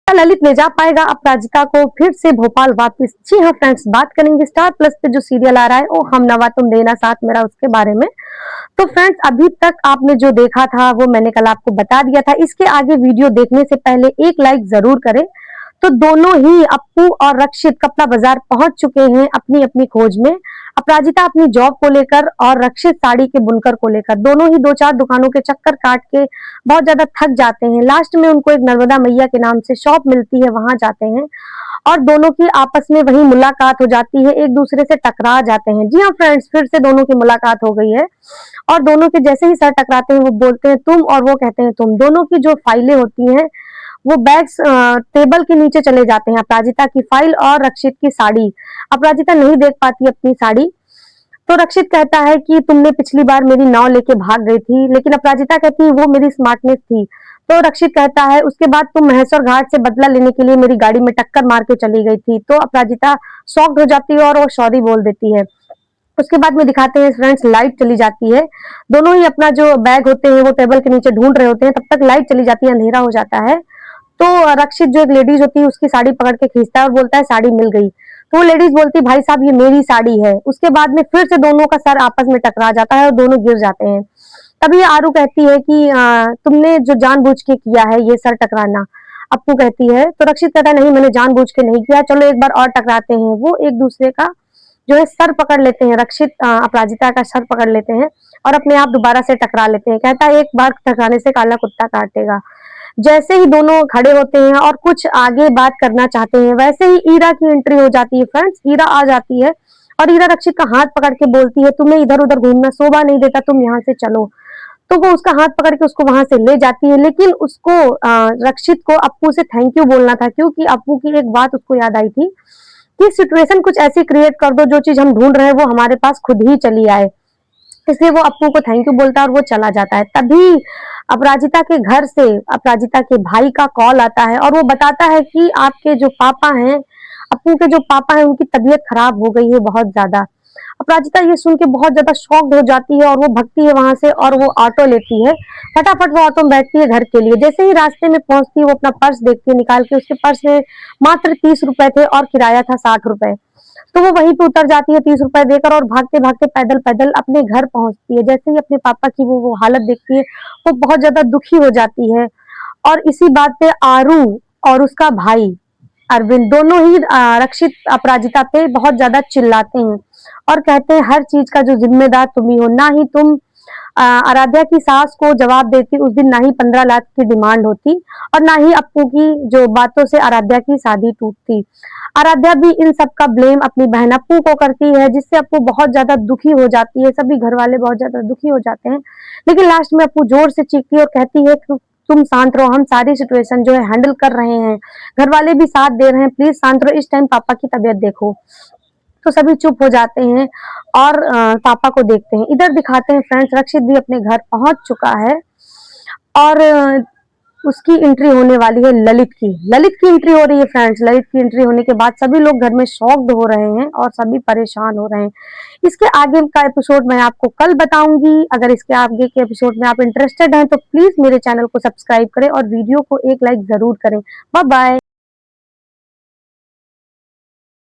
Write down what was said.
ललित ले जा पाएगा अपराजिता को फिर से भोपाल वापस? जी हाँ फ्रेंड्स, बात करेंगे स्टार प्लस पे जो सीरियल आ रहा है ओ हम नवा तुम देना साथ मेरा, उसके बारे में। तो फ्रेंड्स, अभी तक आपने जो देखा था वो मैंने कल आपको बता दिया था। इसके आगे वीडियो देखने से पहले एक लाइक जरूर करें। तो दोनों ही अप्पू और रक्षित कपड़ा बाजार पहुंच चुके हैं अपनी अपनी खोज में। अपराजिता अपनी जॉब को लेकर और रक्षित साड़ी के बुनकर को लेकर। दोनों ही दो चार दुकानों के चक्कर काट के बहुत ज्यादा थक जाते हैं। लास्ट में उनको एक नर्मदा मैया के नाम से शॉप मिलती है, वहां जाते हैं और दोनों की आपस में वही मुलाकात हो जाती है, एक दूसरे से टकरा जाते हैं। जी हाँ फ्रेंड्स, फिर से दोनों की मुलाकात हो गई है और दोनों के जैसे ही सर टकराते हैं वो बोलते हैं तुम और वो कहते हैं तुम। दोनों की जो फाइलें होती हैं वो बैग्स टेबल के नीचे चले जाते हैं। अपराजिता की फाइल और रक्षित की साड़ी। अपराजिता नहीं देख पाती अपनी साड़ी, तो रक्षित कहता है कि तुमने पिछली बार मेरी नाव लेके भाग गई थी, लेकिन अपराजिता कहती है वो मेरी स्मार्टनेस थी। तो रक्षित कहता है उसके बाद तुम महेश्वर घाट से बदला लेने के लिए मेरी गाड़ी में टक्कर मार के चली गई थी। तो अपराजिता शॉक्ड हो जाती है और वो सॉरी बोल देती है। उसके बाद में दिखाते हैं फ्रेंड्स, लाइट चली जाती है। दोनों ही अपना जो बैग होते हैं वो टेबल के नीचे ढूंढ रहे होते हैं, तब तक लाइट चली जाती है, अंधेरा हो जाता है। तो रक्षित जो एक लेडीज होती है उसकी साड़ी पकड़ के खींचता है और बोलता है साड़ी मिल गई। तो वो लेडीज बोलती है भाई साहब ये मेरी साड़ी है। उसके बाद में फिर से दोनों का सर आपस में टकरा जाता है और दोनों गिर जाते हैं। तभी आरू कहती है कि तुमने जो जानबूझ के किया है ये सर टकराना। अप्पू कहती है, तो रक्षित कहता है नहीं मैंने जानबूझ के नहीं किया, चलो एक बार और टकराते हैं। वो एक दूसरे का जो है सर पकड़ लेते हैं। रक्षित अपराजिता का सर पकड़ लेते हैं और अपने आप दोबारा से टकरा लेते हैं। कहता है एक बार टकराने से काला कुत्ता काटेगा। जैसे ही दोनों खड़े होते हैं और कुछ आगे बात करना चाहते हैं, वैसे ही ईरा की एंट्री हो जाती है। फ्रेंड्स, ईरा आ जाती है और ईरा रक्षित का हाथ पकड़ के बोलती है तुम्हें इधर उधर घूमना शोभा नहीं देता, तुम यहाँ से चलो। तो वो उसका हाथ पकड़ के उसको वहां से ले जाती है, लेकिन उसको रक्षित को अप्पू से थैंक यू बोलना था, क्योंकि अप्पू की एक बात उसको याद आई थी कि सिचुएशन कुछ ऐसी क्रिएट कर दो जो चीज हम ढूंढ रहे हैं वो हमारे पास खुद ही चली आए। इसलिए वो अप्पू को थैंक यू बोलता है और वो चला जाता है। तभी अपराजिता के घर से अपराजिता के भाई का कॉल आता है और वो बताता है कि आपके जो पापा हैं, अप्पू के जो पापा हैं, उनकी तबीयत खराब हो गई है बहुत ज्यादा। अपराजिता ये सुन के बहुत ज्यादा शॉक्ड हो जाती है और वो भगती है वहां से और वो ऑटो लेती है। फटाफट वो ऑटो में बैठती है घर के लिए। जैसे ही रास्ते में पहुंचती है वो अपना पर्स देखती है निकाल के, उसके पर्स में मात्र 30 रुपए थे और किराया था 60 रुपए। तो वो वहीं पे उतर जाती है 30 रुपए देकर और भागते भागते पैदल पैदल अपने घर पहुंचती है। जैसे ही अपने पापा की वो हालत देखती है वो बहुत ज्यादा दुखी हो जाती है और इसी बात पे आरू और उसका भाई अरविंद दोनों ही रक्षित अपराजिता पे बहुत ज्यादा चिल्लाते हैं और कहते हैं हर चीज का जो जिम्मेदार तुम ही हो। ना ही तुम आराध्या की सास को जवाब देती उस दिन, ना ही 15 लाख की डिमांड होती और ना ही अप्पू की जो बातों से आराध्या की शादी टूटती। आराध्या भी इन सब का ब्लेम अपनी बहन अप्पू को करती है, जिससे अप्पू बहुत ज्यादा दुखी हो जाती है। सभी घर वाले बहुत ज्यादा दुखी हो जाते हैं, लेकिन लास्ट में अप्पू जोर से चीखती है और कहती है कि तुम शांत रहो, हम सारी सिचुएशन जो है हैंडल कर रहे हैं, घर वाले भी साथ दे रहे हैं, प्लीज शांत रहो, इस टाइम पापा की तबीयत देखो। तो सभी चुप हो जाते हैं और पापा को देखते हैं। इधर दिखाते हैं फ्रेंड्स, रक्षित भी अपने घर पहुंच चुका है और उसकी एंट्री होने वाली है ललित की एंट्री हो रही है फ्रेंड्स। ललित की एंट्री होने के बाद सभी लोग घर में शॉक्ड हो रहे हैं और सभी परेशान हो रहे हैं। इसके आगे का एपिसोड मैं आपको कल बताऊंगी। अगर इसके आगे के एपिसोड में आप इंटरेस्टेड हैं तो प्लीज मेरे चैनल को सब्सक्राइब करें और वीडियो को एक लाइक जरूर करें। Bye bye.